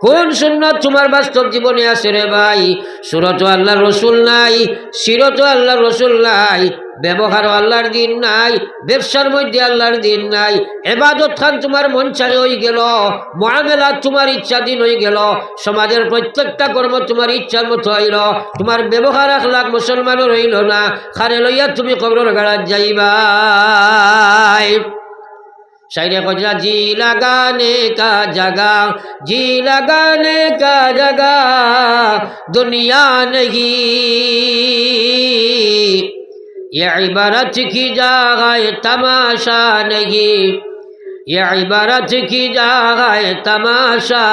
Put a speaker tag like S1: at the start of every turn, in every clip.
S1: কোন সুন্নাত তোমার বাস্তব জীবনে আছে রে ভাই? সুরত আল্লাহর রসুল নাই, সিরত আল্লাহর রসুল নাই, ব্যবহার আল্লাহর দিন নাই, ব্যবসার মধ্যে আল্লাহর দিন নাই, ইবাদত খান তোমার মন চাই হয়ে গেল, মুআমালাত তোমার ইচ্ছাধীন হয়ে গেল, সমাজের প্রত্যেকটা কর্ম তোমার ইচ্ছার মতো হইল, তোমার ব্যবহার আখলাক মুসলমানের হইল না, খারে লইয়া তুমি কবরের গাড়াত যাইবাই। शायरे खोजला जी लगाने का जगह, जी लगाने का जगह दुनिया नहीं, ये इबारत की जगह तमाशा नहीं, ये इबारत की जगह तमाशा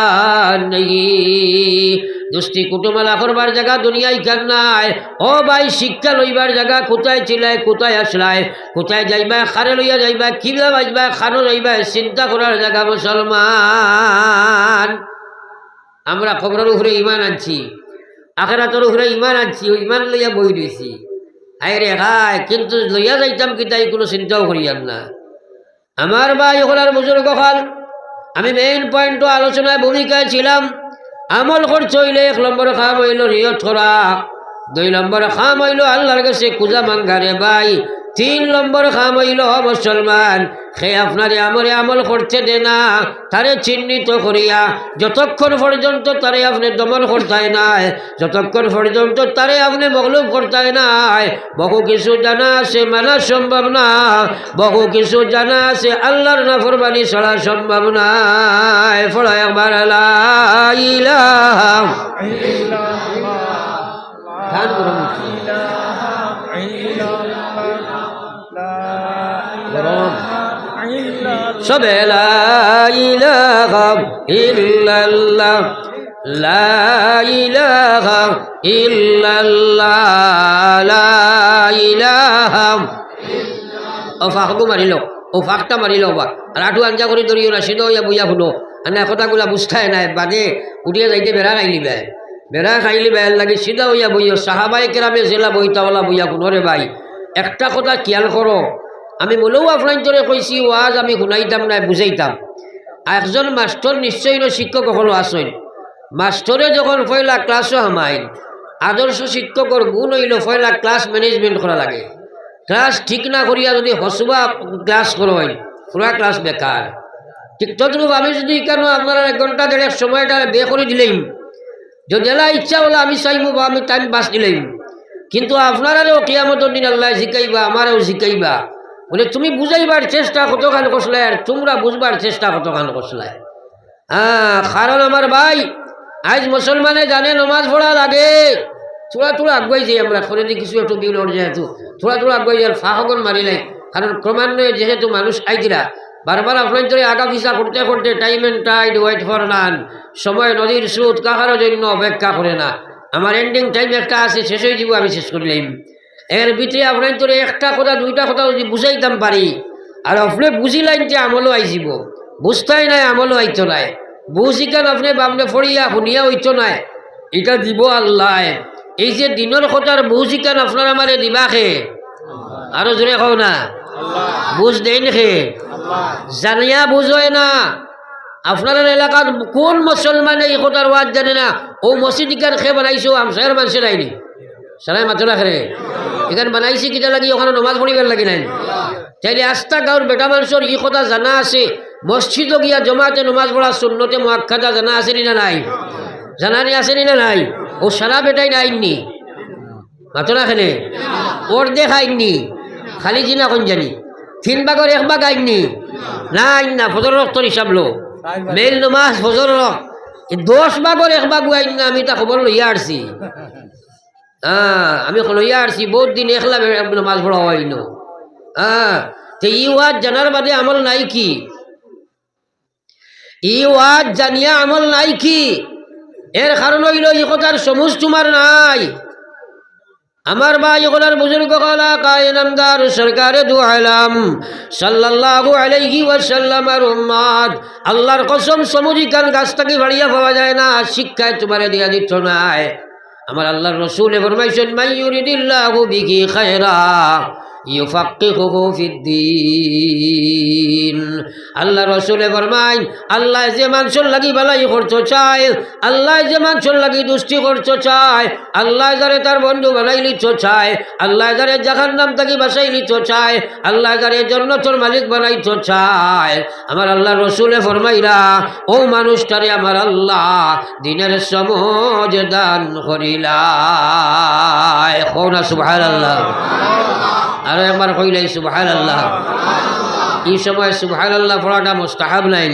S1: नहीं। দুষ্টি কুটুমালা করবার জায়গা দুনিয়ায় কেন নাই? ও ভাই, শিক্ষা লইবার জায়গা কোথায় ছিলাই, কোথায় আসলাই, কোথায় যাইবা, খারে লইয়া যাইবা, কিভাবে বাজবা, খানো যাইবা, চিন্তা করার জায়গা মুসলমান। আমরা খবরের উপরে ইমান আনছি, আখেরাতের উপরে ইমান আনছি, ওই ইমান লইয়া বই দিয়েছি, হায় রে হায়, কিন্তু লইয়া যাইতাম কি তাই কোনো চিন্তাও করিয়ান না। আমার ভাই ওখানে বুজুর্গ হল, আমি মেইন পয়েন্ট আলোচনায় ভূমিকায় ছিলাম। আমল করতে হইলে 1 নম্বর কাম হইল নিয়ত করা, 2 নম্বর কাম হইল আল্লাহর কাছে খুঁজা মাঙ্গারে ভাই, 3 নম্বর কাম হইল মুসলমান সে আপনারে আমরে আমল করতে দে না, তারে চিহ্নিত করিয়া যতক্ষণ পর্যন্ত তারে আপনি দমন করতাই নাই, যতক্ষণ পর্যন্ত তারে আপনি মগলুব করতাই নাই, বহু কিছু জানা আছে মানা সম্ভব না, বহু কিছু জানা আছে আল্লাহর নাফরমানি ছাড়া সম্ভব নাই। ফলা একবার লা ইলাহা সবে লা ইলাহা ইল্লাল্লাহ, লা ইলাহা ইল্লাল্লাহ, লা ইলাহা। ও ফাঁকবো মারিল, ও ফাঁকটা মারিল বা রাঠু আঞ্জা করে ধরিও না, সিধা হইয়া বইয়া শুনো, না কথাগুলা বুঝতায় নাই, বাদে উঠিয়া যাইতে বেড়া খাইলি ভাই, বেড়া খাইলি ভাইয়ের লাগে সিধা হইয়া বইও। সাহাবাই কেরামে জেলা বইতাওয়ালা বইয়া শুনো রে ভাই, একটা কথা খেয়াল করো, আমি বলেও আপনার ধরে কইছি ওয়াজ আমি শুনাইতাম না, বুঝাইতাম। একজন মাস্টর নিশ্চয়ই শিক্ষক হলো আসেন, মাস্টরে যখন পয়লা ক্লাসও হামাইন, আদর্শ শিক্ষকর গুণ হইল পয়লা ক্লাস ম্যানেজমেন্ট করা লাগে। ক্লাস ঠিক না করিয়া যদি হসুবা ক্লাস করেন, পুরা ক্লাস বেকার। ঠিক তদ্রুপ আমি যদি কেন আপনারা 1 ঘন্টা 1.5 সময়টা বে করে দিলেন, যদি এলা ইচ্ছা হলো আমি চাইবো বা আমি টাইম বাস দিলেন, কিন্তু আপনারাও কিয়ামতের দিন আল্লাহ শিখাইবা, আমারও শিখাইবা, বলে তুমি বুঝাইবার চেষ্টা কতখান করলে আর তোমরা বুঝবার চেষ্টা কতখান করলে। কারণ আমার ভাই আজ মুসলমানে জানে নমাজ পড়া লাগে, থোড়া থোড়া আগুয়াই যাই আমরা, করে দিয়ে কিছু একটু বিল ওর যেহেতু থোড়া থোড়া আগুয়াই যাই, ফাঁকন মারিলে, কারণ ক্রমান্বয়ে যেহেতু মানুষ আইদিরা বারবার আপনার ধরে আগা পিছা করতে করতে time and tide wait for none, সময় নদীর স্রোত কাহারও জন্য অপেক্ষা করে না। আমার এন্ডিং টাইম একটা আছে, শেষ হয়ে যাব, আমি শেষ করলাম। এর ভিতরে আপনার তোর একটা কথা 2টা কথা যদি বুঝাইতাম পারি, আর আপনি বুঝিলেন যে আমলও আইসিব, বুঝতাই নাই আমলও আইতো নাই, বুঝিকান আপনি বামনে ফড়িয়া শুনিয়া হইতো নাই, এটা দিব আল্লাহ। এই যে দিনের কথার বুঝিকান আপনার আমারে দিবাকে, আরো জোরে কও না, বুঝ দেন খে, জানিয়া বুঝয় না। আপনার এলাকার কোন মুসলমানে এই কথার ওয়াজ জানে না? ও মসজিদ ইকান খে বানাইছো আমসার মানুষের আইনি সারাই মাত্র রাখে এখানে বানাইছি কিটা লাগি, ওখানে নমাজ পড়িবার লাগি নাই। তাইলে আস্তা গাঁর বেটা মানুষের এই কথা জানা আছে, মসজিদও গিয়া জমাতে নমাজ পড়া সুন্নতে মুআক্কাদা জানা আছে না নাই? জানানি আছে না নাই? ও সারা বেটাই নাইনি মাত্র রাখে, ওর দেখাইনি খালি জিনা কোন জানি 3 ভাগের 1 ভাগ আইনি না, আইন না, ফজর রক্তর হিসাব লো, মেল নমাজ ফজর রক 10 ভাগের 1 ভাগ আইন না। আমি তা খবর লইয়া আসছি, আমি লইয়া আসছি, বহুত দিন একলা নামাজ পড়া হয় না। তো ই ওয়াজ জানার বাদে আমল নাই কি? ই ওয়াজ জানিয়া আমল নাই কি? এর কারণ হইল এই কথার সমুজ তোমার নাই। আমার ভাই ওগুলার বুজুর্গ কলা কায়নামদার সরকারে দু আলম সাল্লাল্লাহু আলাইহি ওয়াসাল্লামের উম্মত, আল্লাহর কসম সমুজি কান গাছটাকে বাড়িয়া পাওয়া যায় না, শিক্ষায় তোমারে দিয়া দিচ্ছ নাই। আমার আল্লাহর রসুলে ফরমাইছেন মাইয়ুরিদিল্লাহু বিহি খায়রা ইউফাক্কিহুহু ফিদ্দীন। আল্লাহ রসুলে ফরমায় আল্লাহ যে মানুষের লাগি বালাই করতে চায়, আল্লাহ যে মানুষের লাগি দুষ্টি করতে চায়, আল্লাহ যারে তার বন্ধু বানাই লিতে চায়, আল্লাহ যারে জাহান্নাম থেকে বাঁচাই লিতে চায়, আল্লাহ যারে জান্নাতের মালিক বানাইতে চায়, আমার আল্লাহ রসুলে ফরমাইরা ও মানুষটারে আমার আল্লাহ দিনের সমজ দান করিলায়। কওনা সুবহানাল্লাহ। আরো একবার কইলাই সুবহানাল্লাহ। এই সময় সুবহানাল্লাহ পড়াটা মুস্তাহাব নাই,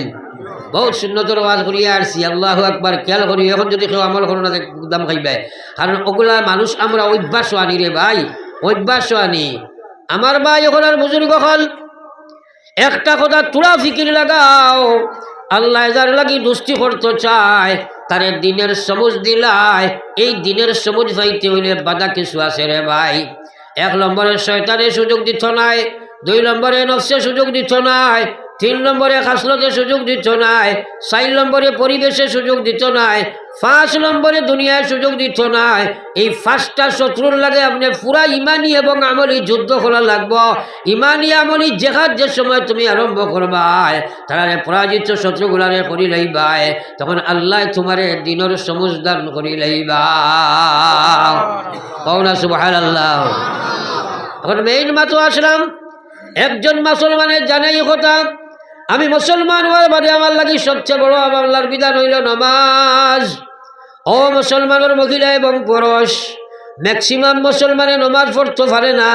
S1: বহুত সুন্নতর ওয়াজ করিয়া আসছি। আল্লাহু আকবার খেয়াল করি, এখন যদি কেউ আমল করো না দাম খাইবে, কারণ ওগুলা মানুষ আমরা অভ্যাস আনি রে ভাই, অভ্যাস আনি। আমার ভাই এখন আর বুজুর্গ হল একটা কথা তুলা ফিকির লাগাও, আল্লাহ যার লাগি দুষ্টি করতে চায় তারে দিনের সবুজ দিলায়। এই দিনের সবুজ পাইতে হইলে বাধা কিছু আছে রে ভাই। 1 নম্বরে শয়তানে সুযোগ দিত নাই, 2 নম্বরে নফসে সুযোগ দিত নাই, 3 নম্বরে খাসলতে সুযোগ দিত নাই, 4 নম্বরে পরিবেশে সুযোগ দিত নাই, 5 নম্বরে দুনিয়ায় সুযোগ দিত নাই। এই 5টা শত্রুর লাগে আপনি পুরা ইমানি এবং আমলি যুদ্ধ করা লাগবো। ইমানি আমলি জেহাদ যে সময় তুমি আরম্ভ করবাই, তারা পরাজিত শত্রুগুলারে করি লইবাই, তখন আল্লাহ তোমারে দিনের সমুজ দান করি লইবা। কওনা সুবহানাল্লাহ। এখন মেইন মাত্র আসলাম, একজন মুসলমানের জানাই কথা, আমি মুসলমান হওয়ার বাদে আমার লাগি সবচেয়ে বড় আল্লাহর বিধান হইল নামাজ। ও মুসলমানের মহিলা এবং পুরুষ, ম্যাক্সিমাম মুসলমানে নমাজ পড়তে পারে না।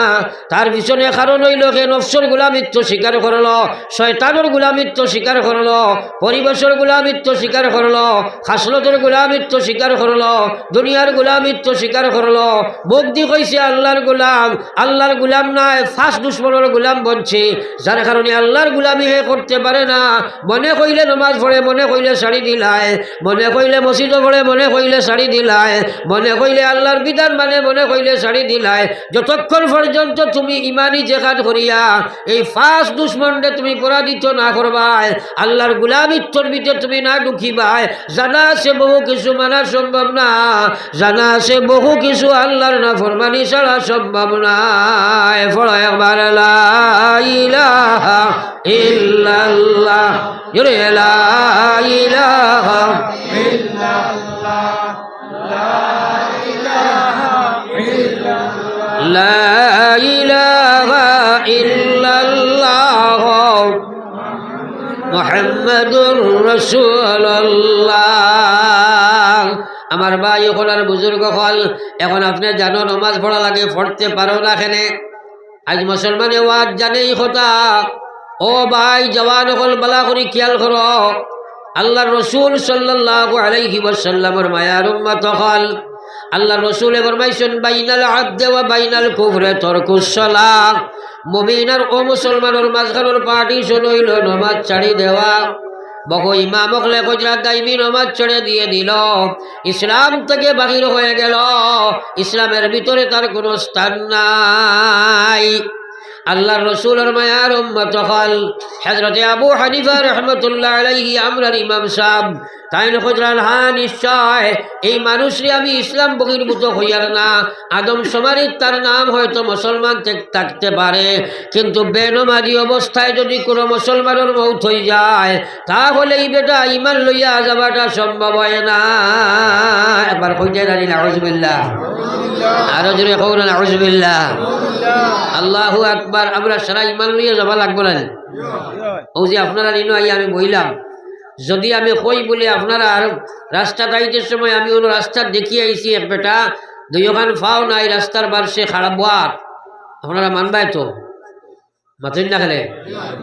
S1: তার পিছনে কারণ হইল কে নফসর গুলামিত্ব স্বীকার করলো, শয়তানের গুলামিত্ব স্বীকার করলো, পরিবেশের গুলামিত্ব স্বীকার করলো, খাসলতের গুলামিত্ব স্বীকার করলো, দুনিয়ার গুলামিত্ব স্বীকার করলো। মুখ দি কইছে আল্লাহর গুলাম, আল্লাহর গুলাম নাই, ফার্স্ট দুশ্মনের গুলাম বনছে, যার কারণে আল্লাহর গুলামি হে করতে পারে না। মনে কইলে নমাজ পড়ে, মনে কইলে শাড়ি দিলায়, মনে কইলে মসজিদ পড়ে, মনে কইলে শাড়ি দিলায়, মনে কইলে আল্লাহর বিধান মনে কইলে শাড়ি দিলায়। যতক্ষণ পর্যন্ত তুমি ইমানি জেহাদ করিয়া এই 5 দুশ্মনকে তুমি পরাজিত না করবাই, আল্লাহর গুলামিত্বর ভিতরে তুমি না ঢুকিবাই, জানা আছে বহু কিছু মানা সম্ভব না, জানা আছে বহু কিছু আল্লাহর না ফরমানি ছাড়া সম্ভব নয়। পড়ো একবার লা ইলাহা ইল্লাল্লাহ, জোরে লা ইলাহা ইল্লাল্লাহ, লা ইলাহা ইল্লাল্লাহ মুহাম্মাদুর রাসূলুল্লাহ। আমার ভাই ওখানে বুজুর্গ হল, এখন আপনি জানো নামাজ পড়া লাগে, পড়তে পারো না কেনে? আজ মুসলমানে ওয়াজ জানে এই কথা। ও ভাই জওয়ান হল, বালা করে খেয়াল করো, আল্লাহর রসুল সাল্লাল্লাহু আলাইহি ওয়াসাল্লামের মায়ার উম্মত হল। আল্লাহ রসুলে ফরমাইছেন বাইনাল আবদে ওয়া বাইনাল কুফরে তরকুস সালাহ। মুমিন আর ও মুসলমানের মাঝখানের পার্টিশন হইল নামাজ ছাড়ি দেওয়া। বহু ইমাম হলে গুজরাত দাইমি নামাজ ছেড়ে দিয়ে দিল, ইসলাম থেকে বাহির হয়ে গেল, ইসলামের ভিতরে তার কোনো স্থান নাই। আল্লাহর রসুলের মায়ার উম্মত হল হযরতে আবু হানিফা রাহমাতুল্লাহ আলাইহি, আমরার ইমাম সাহেব, তাই নজরাল হ্যাঁ নিশ্চয় এই মানুষরে আমি ইসলাম বহির্ভূত হইয়ার না। আদম সমারির তার নাম হয়তো মুসলমান থাকতে পারে, কিন্তু বেনমাজি অবস্থায় যদি কোনো মুসলমানের মৌত হয়ে যায়, তাহলে এই বেটা ইমান লইয়া যাবাটা সম্ভব হয় না। একবার কইতে জানি নাউজুবিল্লাহ, আরো জোরে কওনা নাউজুবিল্লাহ। আল্লাহু আকবার। আমরা সারা ইমান লইয়া যাবা লাগবো না। ও যে আপনারা নিনো আই আমি বইলাম, যদি আমি কই বলি আপনারা আর রাস্তা দাইতের সময় আমি ওই রাস্তা দেখিয়ে আইছি, এক বেটা 2 খান ফাও নাই রাস্তার বারসে খারাপ বাদ, আপনারা মানবাই তো? মাথুন না খেলে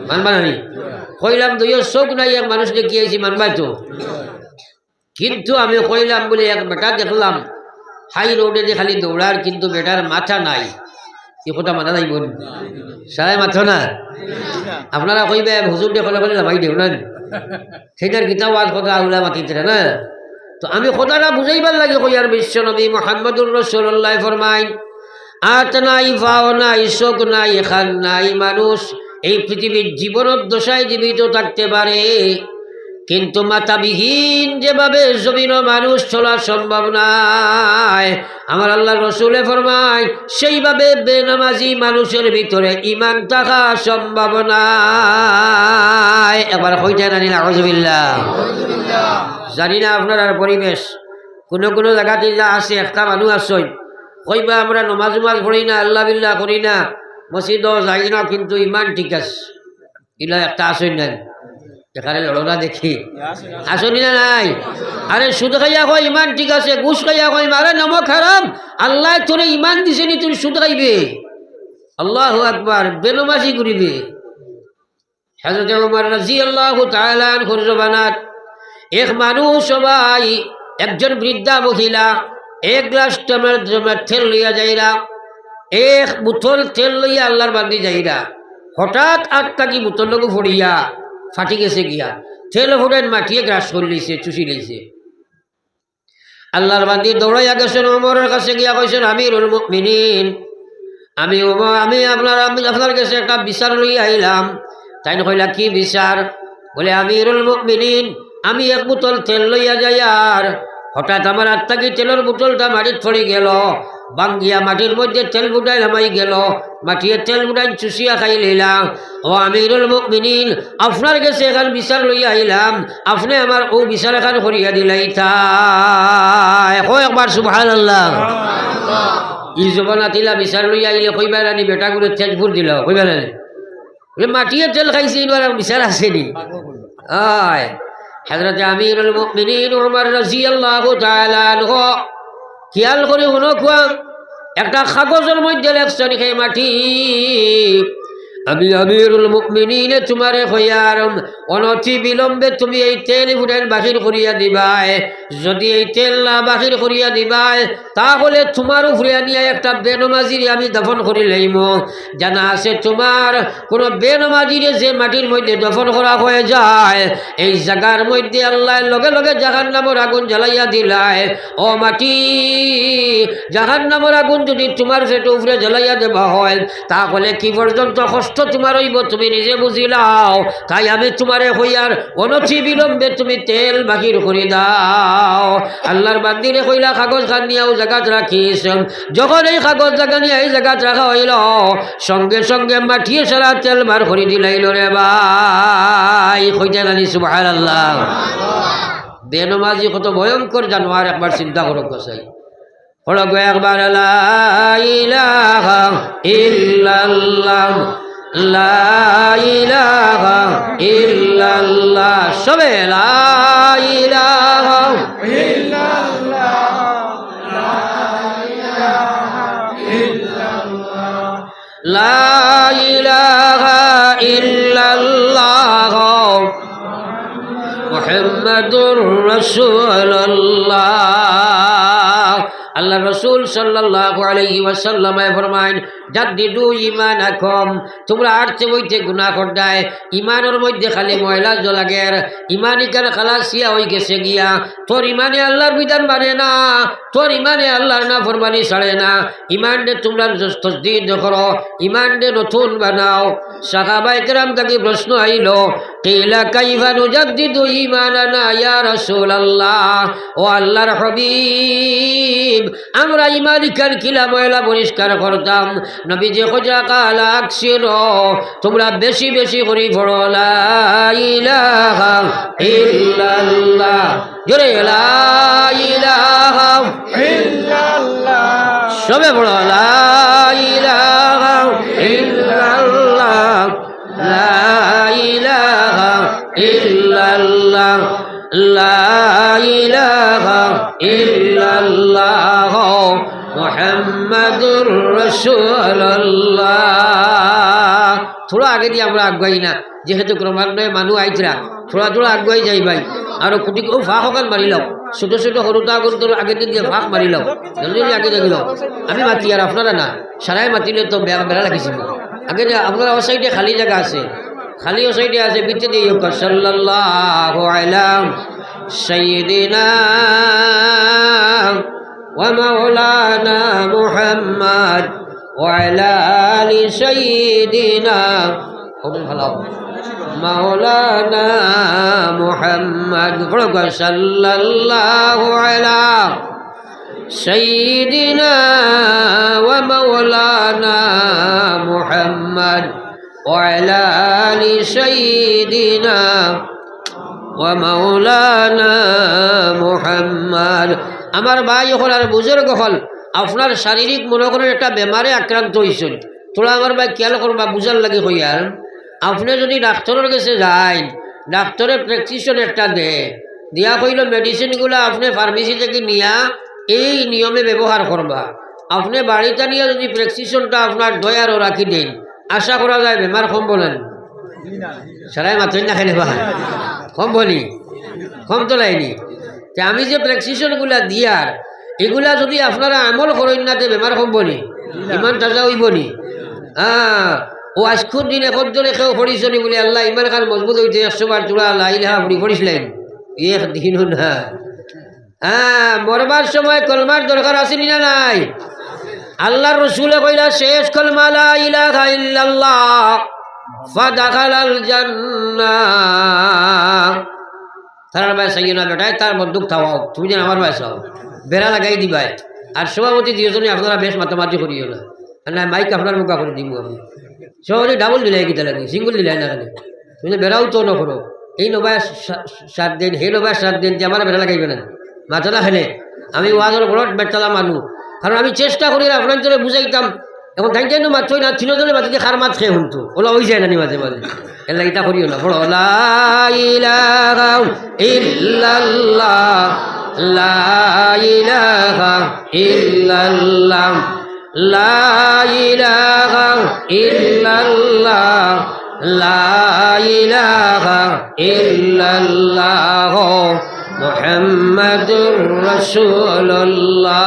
S1: মানবা নানি? কইলাম 2 চোখ নাই এক মানুষ দেখিয়ে আইছি, মানবাই তো? কিন্তু আমি কইলাম বলে এক বেটা দেখলাম হাই রোডে যে খালি দৌড়ার, কিন্তু বেটার মাথা নাই। এই কথা মানা যাইব সারাই মাথা না? আপনারা কইবে হুজুর দেখলে বলে ভাই দেও না, সেটার কিতাব আজ কথা আউলা মাতিতে না। তো আমি কথাটা বুঝাইবার লাগে কই, আর বিশ্ব নবী মুহাম্মদুর রাসূলুল্লাহ ফরমাইন, আত নাই, ফাও নাই, চোখ নাই, খান নাই, মানুষ এই পৃথিবীর জীবনের দশায় জীবিত থাকতে পারে, কিন্তু মাথাবিহীন যেভাবে জমিন মানুষ চলা সম্ভব নয়, আমার আল্লাহ রসুলে ফরমায় সেইভাবে বেনামাজি মানুষের ভিতরে ইমান থাকা সম্ভব নয়। এবার হইতে জানি না আউযুবিল্লাহ, জানি না আপনার আর পরিবেশ কোনো কোনো জায়গাতে যা আছে একটা মানুষ আসই কইবা আমরা নমাজ উমাজ পড়ি না, আল্লাহ বিল্লাহ করি না, মসজিদও যাই না, কিন্তু ইমান ঠিক আছে। ইলা একটা আসই নাই এখানে লড়না দেখি আসনি না নাই? আরে সুদ খাইয়া কয় ইমান ঠিক আছে, ঘুষ খাইয়া কয় আরে নমক হারাম, আল্লাহ তোরে ইমান দিছে নি তুই সুদ খাইবে? আল্লাহু আকবার, বেনমাজি করিবে। হযরত ওমর রাদিয়াল্লাহু তাআলা আনহুর জবানাত এক মানুষ সবাই একজন বৃদ্ধা মহিলা এক গ্লাস তেল লইয়া যাইরা, এক বোতল তেল লইয়া আল্লাহর বান্দি যাইরা, হঠাৎ আটটাকি বোতল লগু ফড়িয়া ফাটি গেছে গিয়া, তেল ফুটেন মাটিয়ে গ্রাস করে লইছে, চুষি লইছে। আল্লাহর বান্দি দৌড়াইয়া গেছেন ওমরের কাছে গিয়া কইছেন আমিরুল মুমিনিন, আমি আপনার কাছে একটা বিচার লইয়া আইলাম। তাই কইলা কি বিচার? বলে আমিরুল মুমিনিন, আমি এক বোতল তেল লইয়া যাই আর হঠাৎ আমার আত্মাকি তেলের বোতলটা মাটির পড়ে গেল, বাঙ্গিয়া মাটির মধ্যে তেল বুড়াই নামাই গেল, মাটিয়ে তেল বুড়াই চুষিয়া খাই লইলাম। ও আমিরুল মুমিনিন, আপনার কাছে এখান বিচার লইয়া আইলাম, আপনি আমার ও বিচার এখান করিয়া দিলাই। তাই একবার সুবহানাল্লাহ। ই জবানা তিলা বিচার লইয়া আইলে কইবা রানি বেটা করে তেজপুর দিল, কইবা রানি মাটিয়ে তেল খাইছে, এবার বিচার আসেনি। আয় হযরত আমিরুল মুমিনিন ওমর রাদিয়াল্লাহু তাআলা আনহু খেয়াল করে শুনো, একটা কাগজের মধ্যে লেখছেন হে মাটি, আমি আমিরুল মুমিনিন তোমারে কইয়ার অনতি বিলম্বে তুমি এই তেল ফুটান বাহির করিয়া দিবাই। যদি এই তেল না বাহির করিয়া দিবাই তাহলে তোমার উপরে নিয়ে একটা বেনমাজির আমি দফন করি লইম। জানা আছে তোমার কোন বেনমাজিরে যে মাটির মধ্যে দফন করা হয়ে যায়, এই জায়গার মধ্যে আল্লাহ লগে লগে জাহান্নামের আগুন জ্বালাইয়া দিলায়। ও মাটি, জাহান্নামের আগুন যদি তোমার পেটের উপরে জ্বালাইয়া দেওয়া হয় তাহলে কি পর্যন্ত কষ্ট তোমার হইব তুমি নিজে বুঝিলাও। তাই আমি তোমারে হইয়ার অনতি বিলম্বে তুমি তেল বাহির করে দাও। আল্লাহর বান্দিরে কইলা কাগজ খান নিয়েও জায়গাত রাখিস। যখন এই কাগজ জায়গা নিয়ে এই জায়গাত রাখা হইল, সঙ্গে সঙ্গে মাটিয়ে সারা তেল বার করে দিলাইল রে ভাই। কইতে জানি সুবহানাল্লাহ। বেনমাজি কত ভয়ঙ্কর জানোয়ার, একবার চিন্তা করো কসাই। হলো একবার লা ইলাহা ইল্লাল্লাহ, লা ইলাহা ইল্লাল্লাহ, সবে লা ইলাহা ইল্লাল্লাহ, লা ইলাহা ইল্লাল্লাহ, লা ইলাহা ইল্লাল্লাহ মুহাম্মাদুর রাসূলুল্লাহ। আল্লাহ রসুল সাল্লাল্লাহু আলাইহি ওয়াসাল্লাম ফরমায়েন জাদ্দিদু ঈমানাকুম, তোমরা আরতে বইতে গুনাহ করদায়, ইমানের মধ্যে খালি ময়লা জলাগের, ইমান ইকার খালাসিয়া হয়ে গেছে গিয়া, তোর ইমানে আল্লাহর বিধান মানে না, তোর ইমানে আল্লাহর নাফরমানি ছাড়ে না। ইমান দে তোমরা তাসদীদ করো, ইমান দে নতুন বানাও। সাহাবায়ে কেরাম থেকে প্রশ্ন আইল, কিলা কাইফা নুজাদ্দিদু ঈমানানা ইয়া রাসূলুল্লাহ, ও আল্লাহর হাবিব আমরা ইমান ইকার কিলা ময়লা পরিষ্কার করতাম। নবীজি কইরা কালা আকসিরু, তোমরা বেশি বেশি করে পড়ো লা ইলাহা ইল্লাল্লাহ, জোরে লা ইলাহা ইল্লাল্লাহ, সবে পড়ো লা ইলাহা ইল্লাল্লাহ, লা ইলাহা ইল্লাল্লাহ, লা ইলাহা ইল্লাল্লাহ মুহাম্মাদুর রাসূলুল্লাহ। থোড়া আগে দিয়ে আমরা আগুয়াই না, যেহেতু ক্রমান্বয়ে মানুষ আইতরা, থোড়া থোড়া আগুয়াই যাই ভাই। আর কুটি ফাঁক সকাল মারি লও, ছোট ছোট সরুতা গরু তোর আগে দিয়ে ফাঁক মারি লও, জলদি আগে দেখিল। আমি মাতি আর আপনারা না, সারাই মাতিলে তো বেড়া লাগিছিল। আগে আপনারা ও সাইডে খালি জায়গা আছে, খালি ও সাইডে আছে, বিতে দিয়ে সাল্লাল্লাহু আলা সাইয়্যিদিনা ওয়া মাওলানা মুহাম্মদ ওয়া আলা আলি সাইয়্যিদিনা। ভালো مولانا محمد صلى الله على سيدنا ومولانا محمد وعلى آل سيدنا ومولانا محمد আমার ভাই হল আর বুজুর্গ হল আপনার শারীরিক মনে করেন একটা বেমারে আক্রান্ত হয়েছিল তোরা আমার ভাই খেয়াল করবা বুঝার লাগে হইয়ার আপনি যদি ডাক্তারের কাছে যান ডাক্তারের প্রেসক্রিপশন একটা দিয়া কইল মেডিসিনগুলো আপনি ফার্মেসি থেকে নিয়া এই নিয়মে ব্যবহার করবা আপনি বাড়িতে নিয়ে যদি প্রেসক্রিপশনটা আপনার দয়ারও রাখি দেন আশা করা যায় বেমার কম বলেন সারাই মাত্রই না খেলে বা কম বলি কম তো লাইনি তে আমি যে প্রেসক্রিপশনগুলা দিয়ার এগুলা যদি আপনারা আমল করেন না তে বেমার কম বলি ইমান তাজা হইব নি ও আজকুর দিন এখন জনে কেউ পড়িছনি বলে আল্লাহ ইমান খান মজবুত হইতে 100 বার চূড়া লাইলাহা পড়ি পড়িছিলেন এক দিনও না মরবার সময় কলমার দরকার আছে না নাই আল্লাহর রাসূলে কইলা শেষ কলমা লা ইলাহা ইল্লাল্লাহ ফাদাখালাল জান্নাহ তার ভাই সাইয়্যিনা বেটায় তার বন্দুক থামাও তুমি যেন আমার ভাই চাও বেড়া লাগাই দিবাই আর সভাপতি দুজনে আপনারা বেশ মাতামাতি করিও না না মাইক আপনার মুখা করে দিব আমি সবাই ডাবল দিলাই কিতা লাগে সিঙ্গল দিলাই না খালি তুমি বেড়াও তো নকরো এই নবায় 7 দিন হে নবায় 7 দিন যে আমার বেড়া লাগাইবে না মাথা না খেলে আমি ওয়াজের বড় বেটালা মানুষ কারণ আমি চেষ্টা করি আপনার জন্য বুঝাইতাম এখন তাই যেন মাত্রই না তিনজনের মাঝে খার মাছ খেয়ে শুনতো ওলা হয়ে যায় না মাঝে মাঝে এলা ইটা করিও না বড় লা ইলাহা ইল্লাল্লাহ লা ইলাহা ইল্লাল্লাহ লা ইলাহা ইল্লাল্লাহ লা ইলাহা ইল্লাল্লাহ মুহাম্মাদুর রাসূলুল্লাহ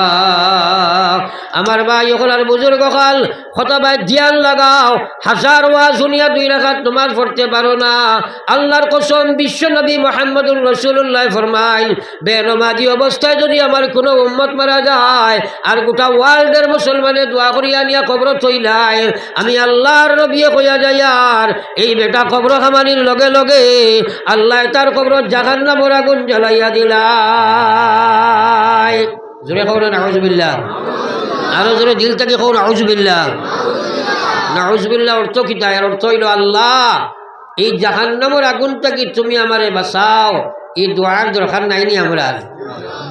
S1: আমার ভাই হল আর বুজুর্গ হল খতবায় ধ্যান লাগাও হাজার ওয়াজ শুনিয়া 2 রাকাত নামাজ পড়তে পারো না আল্লাহর কসম বিশ্ব নবী মুহাম্মদুর রাসূলুল্লাহ ফরমাইল বেনমাজি অবস্থায় যদি আমার কোনো উম্মত মারা যায় আর গোটা ওয়ার্ল্ডের মুসলমানে দোয়া করিয়া নিয়া কবর থইলাই আমি আল্লাহর নবী কইয়া যাই আর এই বেটা কবর খামানির লগে লগে আল্লাহ তার কবর জাহান্নামের আগুন জ্বালাইয়া দিলাই জোরে কবর নাউজুবিল্লাহ আরো জোরে দিল থেকে কও নাউজুবিল্লাহ নাউজুবিল্লাহ অর্থ কি তাই অর্থ হইল আল্লাহ এই জাহান্নামের আগুন থেকে তুমি আমারে বাঁচাও এই দোয়ার দরকার নাই নি আমরা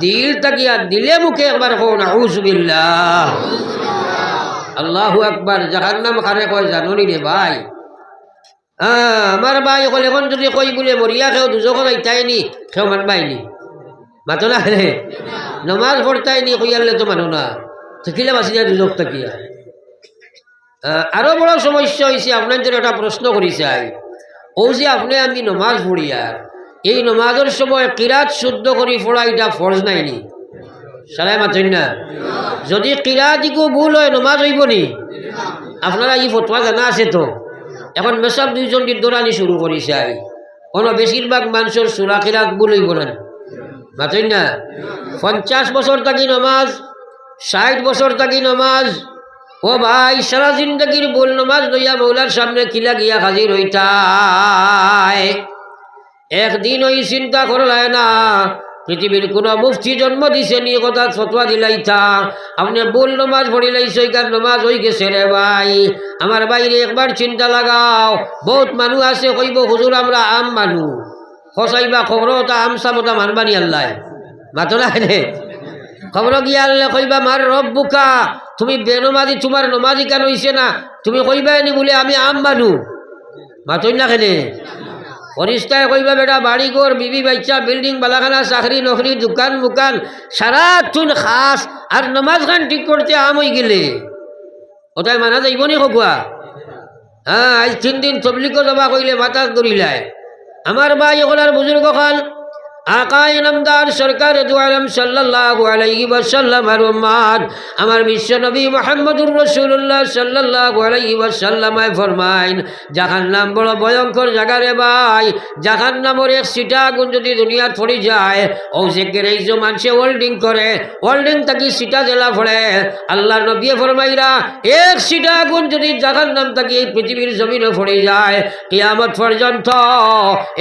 S1: দিল তাকিয়া দিলে মুখে একবার কও নাউজুবিল্লাহ আল্লাহু আকবার জাহান্নাম কারে কয় জানুনি রে ভাই আমার ভাই কল এখন যদি কই বলে মরিয়া খেও দুজক যাইতাইনি খেও মানবাইনি মাতো না রে নমাজ পড়তাইনি কইয়ালে তো মানো না থাকিলে বাঁচি যায় দুজক থাকিয়া আরো বড় সমস্যা হয়েছে আপনার জন্য একটা প্রশ্ন করি চাই ও যে আপনি আমি নমাজ পড়িয়া এই নমাজের সময় কিরাত শুদ্ধ করি পড়া এটা ফরজ নাইনি সারাই মাতেন না যদি কিরাতিকো ভুল হয় নমাজ হইব নি আপনারা এই ফতোয়া জানা আছে তো এখন মেসাব 2 জন দৌড়ানি শুরু করি চাই কোনো বেশিরভাগ মানুষের সুরা কিরাত ভুল হইব না মাতেন না 50 বছর থাকি নমাজ 60 বছর থাকি নমাজ ও ভাই সারা জিন্দগির ভুল নমাজ লইয়া মৌলার সামনে কিলা গিয়া হাজির হইতাই একদিন ওই চিন্তা করলায় না পৃথিবীর কোনো মুফতি জন্ম দিছে নি কথা ফতোয়া দিলাইতা আপনি ভুল নমাজ পড়িলাইছে কার নমাজ হয়ে গেছে রে ভাই আমার বাইরে একবার চিন্তা লাগাও বহুত মানুষ আছে কইব হুজুর আমরা আম মানুষ খসাইবা খবর তা আম সামতা মানবানি আল্লাহ মাতো না রে খবর গিয়া আল্লাহ কইবা মার রব বুকা তুমি বেনমাজি তোমার নমাজি কেন হইছে না তুমি কইবাই নি বলে আমি আম মানুষ মাতই না খেলে পরিষ্কার কইবা বেটা বাড়ি ঘর বিবি বাচ্চা বিল্ডিং বালাখানা চাকরি নকরি দোকান মুকান সারা তুন খাস আর নমাজ খান ঠিক করতে আম হয়ে গেলে ওটাই মানা যাইব নি খোয়া আজ 3 দিন তবলিগো জমা কইলে মাথা ধরিলায় আমার ভাই ওগুলার বুজুর্গ খান आका इनामदार सरकार दो आलम सल्लल्लाहु अलैहि वसल्लम और उम्मत আমার বিশ্ব নবী মুহাম্মদুর রাসূলুল্লাহ সাল্লাল্লাহু আলাইহি ওয়াসাল্লাম ফরমাইন জাহান্নাম বড় ভয়ঙ্কর জায়গা রে ভাই জাহান্নামের এক সিটা আগুন যদি দুনিয়াত পড়ে যায় ও যে এই যে মানুষে হোল্ডিং করে হোল্ডিং থাকি সিটা জ্বালা পড়ে আল্লাহর নবী ফরমাইরা এক সিটা আগুন যদি জাহান্নাম থাকি এই পৃথিবীর জমিনে পড়ে যায় কিয়ামত পর্যন্ত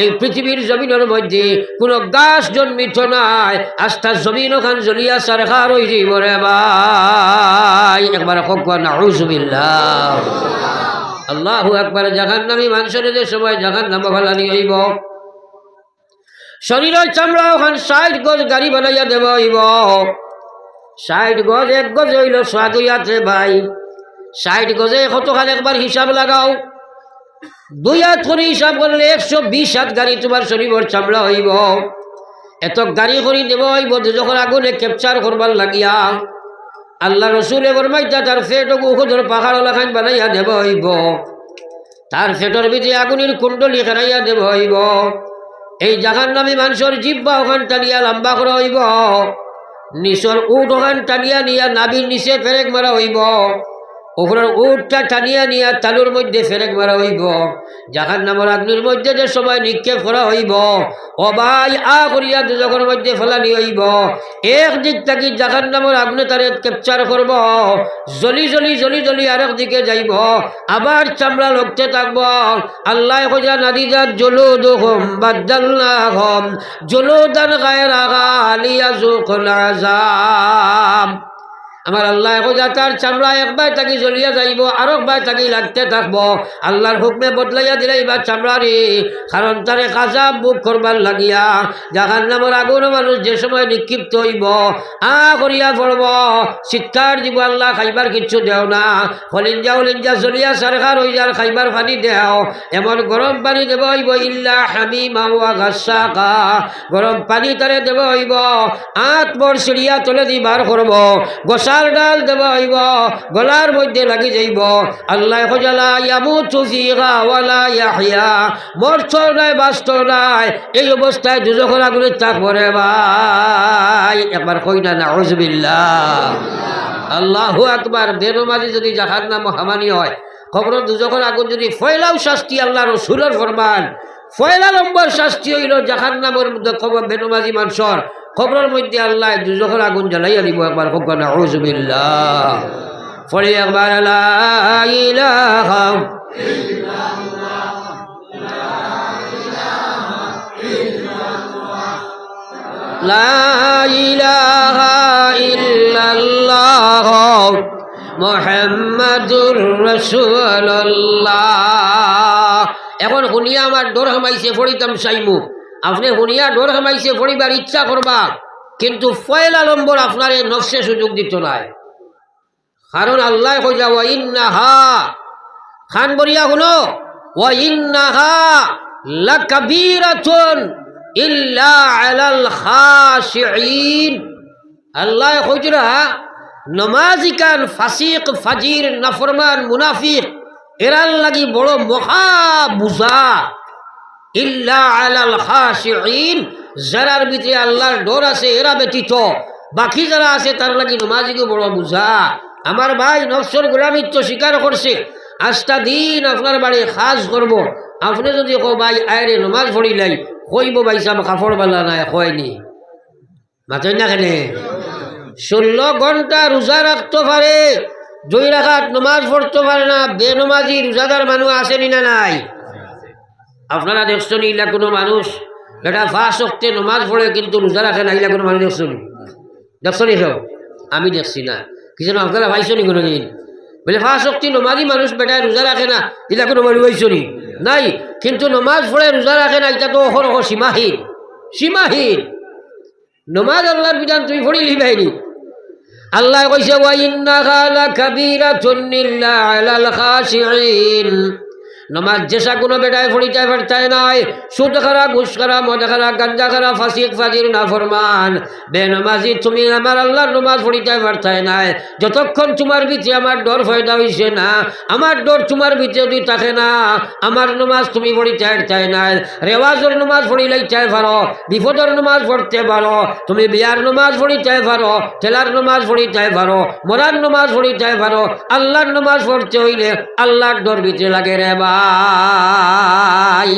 S1: এই পৃথিবীর জমিনের মধ্যে কোনো গাছ জন্মিত নাই আস্থা জমিন ওখান জ্বলিয়া সারখার হয়ে যাইব রে ভাই একবার নাউযুবিল্লাহ আল্লাহু আকবার জাহান্নামী মানুষের যে সময় জাহান্নাম ফেলানি হইব শরীরের চামড়া ওখান 60 গজ গাড়ি বানাইয়া দেব হইব 60 গজ 1 গজ হইল সাদুয়াতে ভাই 60 গজে কতখান একবার হিসাব লাগাও 2 হাত করে হিসাব করলে 120 হাত গাড়ি তোমার শরীরের চামড়া হইব এত গাড়ি করে দেব হইব যখন আগুনে ক্যাপচার করবার লাগিয়া আল্লাহ রসুলে ফরমাইতা তার ফেট উহুদের পাহাড় লাখান বানাইয়া দেব হইব তার ফেটর ভিতরে আগুনের কুণ্ডলি খেলাইয়া দেব হইব এই জাহান্নামী মানুষের জিহ্বা ওখান টানিয়া লম্বা করা হইব নিচর উট ওখান টানিয়া নিয়া নাভির নিচে ফেরেক মারা হইব ওপরের উটটা টানিয়া নিয়া তালুর মধ্যে ফেরেক মারা হইব জাহান্নামের আগুনের মধ্যে যে সময় নিক্ষেপ করা হইব ও ভাই আ করিয়া দুজকের মধ্যে ফেলানি হইব একদিক থাকি জাহান্নামের আগুনে তারে ক্যাপচার করব জ্বলি জ্বলি জ্বলি জ্বলি আরেক দিকে যাইব আবার চামড়া লড়তে থাকব আল্লাহ কইরা নাদিজাত জুলুদুহুম বাদদালনাহুম জুলুদান গায়রা লিয়াযুকুল আযাব আমার আল্লাহ কইরা তার চামড়া একবার তাকে জ্বলিয়া যাইব আর একবার তাকে লাগতে থাকবো আল্লাহর হুকমে বদলাইয়া দিলাই বা চামড়া রে কারণ তারে কাজাব বুক করবার লাগিয়া জাহান্নামের আগুন মানুষ যে সময় নিক্ষিপ্ত হইব করিয়া পড়ব চিৎকার দিব আল্লাহ খাইবার কিচ্ছু দেও না হলিঞ্জা জ্বলিয়া সারখার হয়ে যার খাইবার পানি দেও এমন গরম পানি দেব হইব ইল্লা হামিমা ওয়া গাসাকা গরম পানি তারে দেব হইব বর সিঁড়িয়া তলে দি বার করব গোসা ডাল দেব হইব গলার মধ্যে লাগি যাইব আল্লাহ কইলা ইয়ামুতু ফিহা ওয়ালা ইয়াহইয়া মরছ নাই বাঁচত নাই এই অবস্থায় দুজখের আগুনে থাকবো রে ভাই একবার কই না নাউযুবিল্লাহ আল্লাহু আকবার বেনমাজি যদি জাহান্নাম মহামানী হয় খবর দুজখের আগুন যদি ফয়লাও শাস্তি আল্লাহ রাসূলের ফরমান ফয়লা নম্বর শাস্তি হইল জাহান্নামের মধ্যে খবর বেনমাজি মানুষের খবরের মধ্যে আল্লাহ দুজখের আগুন জ্বালাইয়া দিব একবার হোক নাউযুবিল্লাহ ফলে একবার লা ইলাহা ইল্লাল্লাহ লা ইলাহা ইল্লাল্লাহ মুহাম্মাদুর রাসূলুল্লাহ এখন শুনিয়া আমার ডর হামাইছে ফড়িতাম চাইমু আপনি শুনিয়া ডর হামাইছে ফড়িবার ইচ্ছা করবা কিন্তু পয়লা নম্বর আপনার এই নফসে সুযোগ দিত নাই কারণ আল্লাহ কইলা ওয়া ইন্নাহা খান বরিয়া শুনো ওয়া ইন্নাহা লাকাবীরাতুন ইল্লা আলাল খাশিঈন আল্লাহ কইরা নমাজি কান ফাসিক ফাজির নাফরমান মুনাফিক এরার লাগি বড় মহা বুঝা ইল্লা আলাল খাশিঈন যারার ভিতরে আল্লাহর ডর আছে এরা ব্যতীত বাকি যারা আছে তার লাগি নমাজিকে বড় বুঝা আমার ভাই নফসর গোলামিত্ব স্বীকার করছে আজটা দিন আপনার বাড়ি খাস করব আপনি যদি কো ভাই আয়রে নমাজ পড়িলাই কইব ভাই সাহেব কাপড় বালা নাই হয়নি মাতই না কেনে 16 ঘন্টা রোজা রাখতে পারে 2 রাকাত নমাজ পড়তে পারে না বেনমাজি রোজাদার মানুষ আসেনি না নাই আপনারা দেখছেন ইলা কোনো মানুষ এটা 5 ওয়াক্তে নমাজ পড়ে কিন্তু রোজা রাখে না ইলা কোনো মানুষ দেখছেন সব আমি দেখছি না কিছু আপনারা পাইছনি কোনোদিন বলে 5 ওয়াক্তে নমাজি মানুষ বেটায় রোজা রাখে না ইলা কোনো মানুষ পাইছনি নাই কিন্তু নমাজ পড়ে রোজা রাখে না এটা তো অহরহ সীমাহীন নমাজ আল্লাহর বিধান তুমি পড়িলি বাহিনী আল্লাহ কইছে ওয়া ইন্নাহা লাকাবীরাতুন ইল্লা আলাল খাশিঈন নমাজ যেসা কোনো বেটায় ফড়িটায় ফারতায় নাই সুদ খারা ঘুষ খারা মদ খারা গাঞ্জা খারা ফাসিক ফাজির না ফরমান বেনমাজি তুমি আমার আল্লাহর নমাজ ফড়িটায় ফারতায় নাই যতক্ষণ তোমার ভিতরে আমার ডর ফয়দা হইছে না আমার ডর তোমার ভিতরে যদি থাকে না আমার নমাজ তুমি ফড়িটায় চায় নাই রেওয়াজের নমাজ ফড়িলাই চাই পারো বিপদর নমাজ পড়তে পারো তুমি বিয়ার নমাজ ফড়িটায় পারো ঠেলার নমাজ ফড়িটায় পারো মরার নমাজ ফড়িটায় পারো আল্লাহর নমাজ পড়তে হইলে আল্লাহর ডর ভিতরে লাগে রে ভাই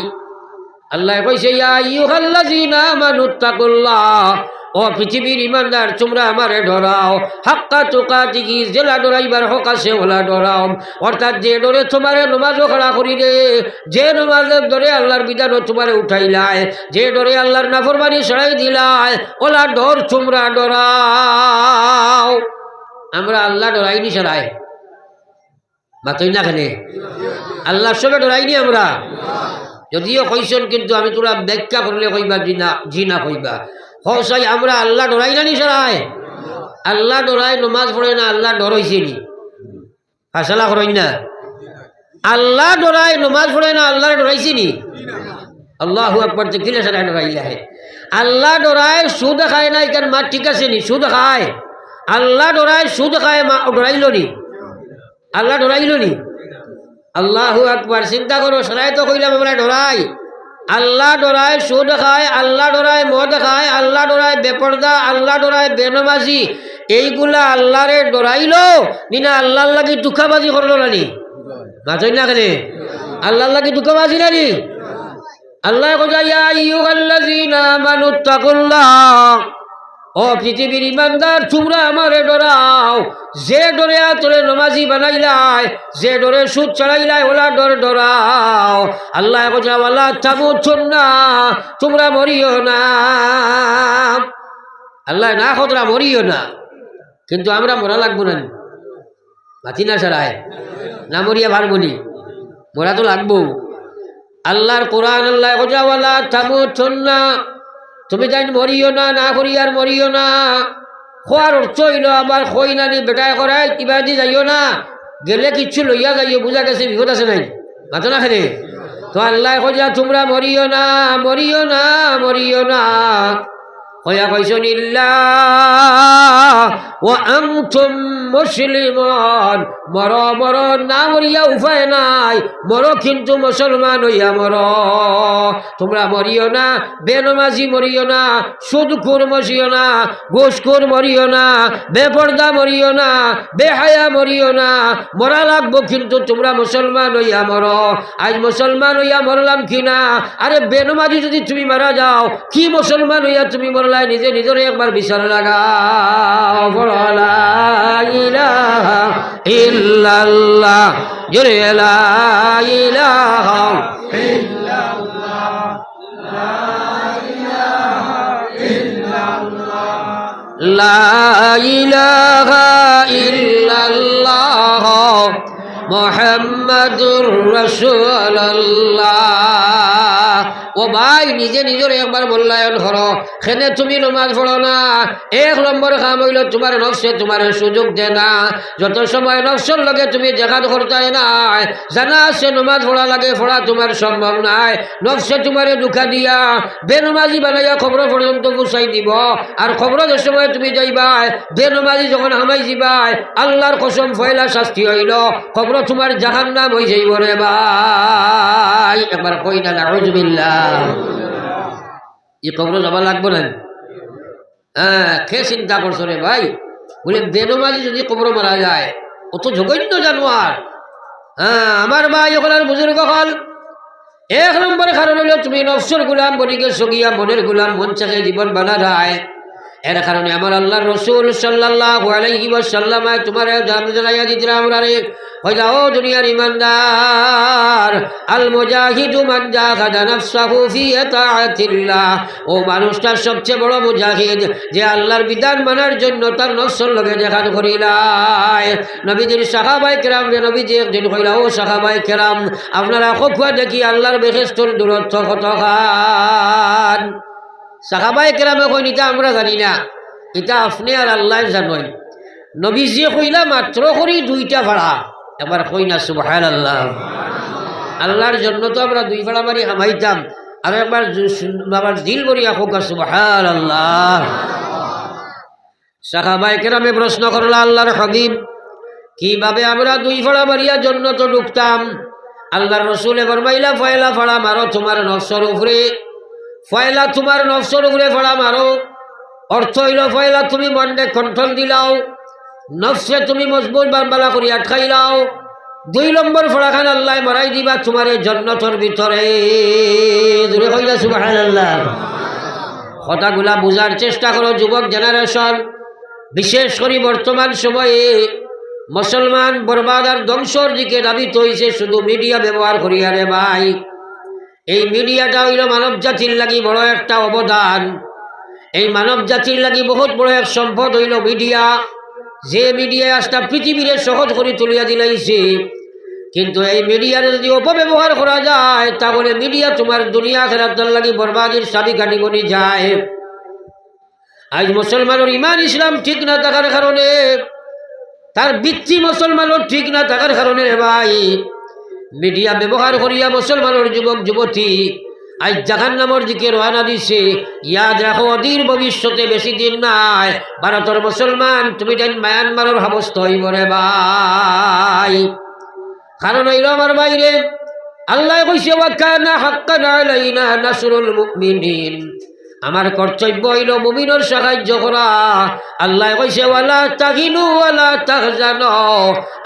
S1: আল্লাহ কইছে ইয়া আইয়ুহাল্লাযীনা আমানুত্তাকুল্লাহ ও পৃথিবীর ইমানদার তোমরা আমারে ডরাও হাক্কা তুকাতিহি জেলা ডরাইবার হক আছে ওলা ডরাও অর্থাৎ যে ডরে তোমারে নমাজও খাড়া করি রে যে নমাজের ডরে আল্লাহর বিধান তোমারে উঠাইলায় যে ডরে আল্লাহর নাফরমানি সরাই দিলায় ওলা ডর তোমরা ডরাও আমরা আল্লাহ ডরাইনি সরাই মাতই না খেলে আল্লাহর সঙ্গে ডরাইনি আমরা যদিও কইসন কিন্তু আমি তোরা ব্যাখ্যা করলে কইবা জি না কইবা হসাই আমরা আল্লাহ ডরাই না নি সরাই আল্লাহ ডরাই নমাজ পড়ে না আল্লাহ ডরাইছে নি ফাসলা করেন না আল্লাহ ডরাই নমাজ পড়ে না আল্লাহ ডরাইছে নি আল্লাহু আকবার কিলে সরাই ডরাইলা হে আল্লাহ ডরাই সুদ খায় না এখান মা ঠিক আছে নি সুদ খায় আল্লাহ ডরাই সুদ খায় মা ডরাইল নি আল্লাহ ডরাইল নি আল্লাহু আকবার চিন্তা করো সরাই তো কইলাম আমরা ডরাই আল্লাহ ডরায় সুদ খায় আল্লাহ ডরায় মদ খায় আল্লাহ ডরায় বেপর্দা আল্লাহ ডরায় বেনমাজি এইগুলা আল্লাহরে ডরাইল নিনা আল্লাহর লাগি দুঃখাবাজি করলো নানি মাতই না কেন আল্লাহর লাগি দুঃখাবাজি নানি আল্লাহ কইয়া ইয়া আইয়ুহাল্লাযীনা আমানুত্তাকুল্লাহ ও পৃথিবীর ইমানদার তোমরা আমারে ডরাও যে ডরে তোরে নমাজি বানাইলাই যে ডরে সুদ চড়াইলাই ওলা ডর ডরাও আল্লাহ কইয়া ওয়ালা তামুতুন্না তোমরা মরিও না আল্লাহ না খতরা মরিও না কিন্তু আমরা মরা লাগবো না মাতি না সারায় না মরিয়া পারবনি মরা তো লাগবো আল্লাহর কোরআন আল্লাহ কইয়া ওয়ালা তামুতুন্না তুমি তাই মরিও না না করি আর মরিও না খোয়ার অর্থ হইল আবার খই নানি বেটায় করাই কিবা দি যাইও না গেলে কিচ্ছু লইয়া যাইও বুঝা গেছে বিপদ আছে নাই মাতো না খেলে তো আল্লাহ কইয়া তোমরা মরিও না মরিও না মরিও না কয়া কইসন ইল্লা ওয়া আনতুম মুসলিমুন মর মর না মরিয়া উপায় নাই মর কিন্তু মুসলমান হইয়া মর তোমরা মরিও না বেনমাজি মরিও না সুদখোর মরিও না ঘুষখোর মরিও না বেপর্দা মরিও না বেহায়া মরিও না মরা লাগবো কিন্তু তোমরা মুসলমান হইয়া মর আজ মুসলমান হইয়া মরলাম কিনা আরে বেনমাজি যদি তুমি মারা যাও কি মুসলমান হইয়া তুমি মরলাই নিজে নিজরে একবার বিচার লাগাও লা ইলাহা ইল্লাল্লাহ জোরে লা ইলাহা ইল্লাল্লাহ লা ইলাহা ইল্লাল্লাহ লা ইলাহা ইল্লাল্লাহ মুহাম্মাদুর রাসূলুল্লাহ ও ভাই নিজে নিজের একবার মূল্যায়ন করো খেনে তুমি নমাজ পড়ো না এক নম্বর কাম হইল তোমার নফসে তোমার সুযোগ দে না যত সময় নফসের লগে তুমি দেখাত করতে নাই জানা আছে নমাজ পড়া লাগে পড়া তোমার সম্ভব নাই নফসে তোমারে দুঃখা দিয়া বেনমাজি বানাইয়া খবর পর্যন্ত গুছাই দিব আর খবর যে সময় তুমি যাইবাই বেনমাজি যখন হামাই যাবাই আল্লাহর কসম ফয়লা শাস্তি হইল খবর তোমার জাহান্নাম হয়ে যাইব রে ভাই একবার কই না নাউযুবিল্লাহ এই কবর যাবা লাগবো না হ্যাঁ কে চিন্তা করছো রে ভাই বলে বেনমাজি যদি কবর মারা যায় অত জঘন্য জানোয়ার হ্যাঁ আমার ভাই ওখানে বুজুর্গ হল এক নম্বর কারণ হলো তুমি নফসের গুলাম বনিকে সগিয়া মনের গুলাম মন চাকে জীবন বানা যায় এর কারণে আমার আল্লাহর রাসূল সাল্লাল্লাহু আলাইহি ওয়াসাল্লাম তোমার জানাইয়া দিতেন আমরা রে হইলা ও দুনিয়ার ইমানদার আল মুজাহিদু মান জাহাদা নাফসাহু ফি তাআতিল্লাহ ও মানুষটার সবচেয়ে বড় মুজাহিদ যে আল্লাহর বিধান মানার জন্য তার নফসের লগে জিহাদ করিলাই নবীজির সাহাবায়ে কেরাম রে নবীজি একদিন কইলা ও সাহাবায়ে কেরাম আপনারা খুব দেখি আল্লাহর বেহেশতের দূরত্ব কত খান সাহাবায়ে কেরামে কই নিতা আমরা জানি না এটা আপনি আর আল্লাহ জানেন নবীজি কইলা মাত্র করি দুইটা ভাড়া একবার কই না সুবহানাল্লাহ আল্লাহর জন্য তো আমরা দুই ফাড়া মারি হামাইতাম আর একবার আবার দিল করিয়া হোক সুবহানাল্লাহ। সাহাবায়ে কেরামে প্রশ্ন করল আল্লাহর হাবিব কিভাবে আমরা দুই ফাড়া মারিয়া জন্য তো ঢুকতাম? আল্লাহর রসুলে ফরমাইলা ফয়লা ফাড়া মারো তোমার নফসের উপরে, ফয়লা তোমার নফসের উপরে ফাড়া মারো। অর্থ হইল ফয়লা তুমি মনকে কন্ট্রোল দিলাও, নফসে তুমি মজবুত বারবালা করি আটকাইলাও। 2 নম্বর ফড়াখান আল্লাহ মারাই দিবা তোমার জান্নাতের ভিতরে। জোরে কইলা সুবহানাল্লাহ। কথাগুলা বুঝার চেষ্টা করো যুবক জেনারেশন, বিশেষ করে বর্তমান সময়ে মুসলমান বরবাদ আর ধ্বংসর দিকে ধাবিত হয়েছে শুধু মিডিয়া ব্যবহার করিয়া রে ভাই। এই মিডিয়াটা হইল মানব জাতির লাগি বড় একটা অবদান। এই মানব জাতির লাগি বহুত বড় এক সম্পদ হইল মিডিয়া, যে মিডিয়ায় আজটা পৃথিবীরে সহজ করে তুলিয়া দিলাইছে। কিন্তু এই মিডিয়ার যদি অপব্যবহার করা যায় তাহলে মিডিয়া তোমার দুনিয়া খেরাতার লাগি বরবাদের সাবি কাটি বনি যায়। আজ মুসলমানের ইমান ইসলাম ঠিক না থাকার কারণে, তার ভিত্তি মুসলমানের ঠিক না থাকার কারণে ভাই মিডিয়া ব্যবহার করিয়া মুসলমানের যুবক যুবতী আজ জাহান্নামের দিকে রওনা দিছে। ইয়াদ রাখো অধীর ভবিষ্যতে বেশি দিন নাই ভারতের মুসলমান তুমি মায়ানমারের হাবস্ত হইব রে ভাই। কারণ হইল আমার বাইরে আল্লাহ কইছে ওয়া কানা হাক্কান আলাইনা নাসরুল মুমিনিন, আমার কর্তব্য হইল মুমিনের সাহায্য করা। আল্লাহ কইছে ওয়ালা তাহিনু ওয়ালা তাহজানু,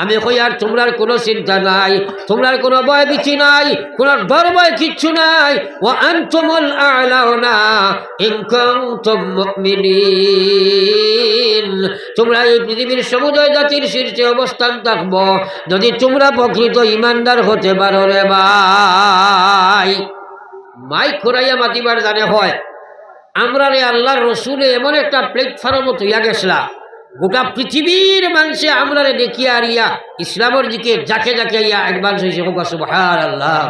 S1: আমি কই আর তোমরার কোনো চিন্তা নাই, তোমরার কোনো ভয় ভীতি নাই, কোনো ডর ভয় কিচ্ছু নাই। ওয়া আনতুমুল আ'লাউনা ইন কুনতুম মুমিনিন, তোমরা এই পৃথিবীর সমুদয় জাতির শীর্ষে অবস্থান থাকবো যদি তোমরা প্রকৃত ইমানদার হতে পারো রে ভাই। মাইক ঘুরাইয়া মাতিবার জানে হয় আমরা রে আল্লাহর রসুলে এমন একটা প্ল্যাটফর্ম তৈয়া গেছিলা, গোটা পৃথিবীর মানুষে আমরা রে দেখিয়া আরিয়া ইসলামের দিকে যাকে যাকে ইয়া অ্যাডভান্স হয়েছে সুবহানাল্লাহ।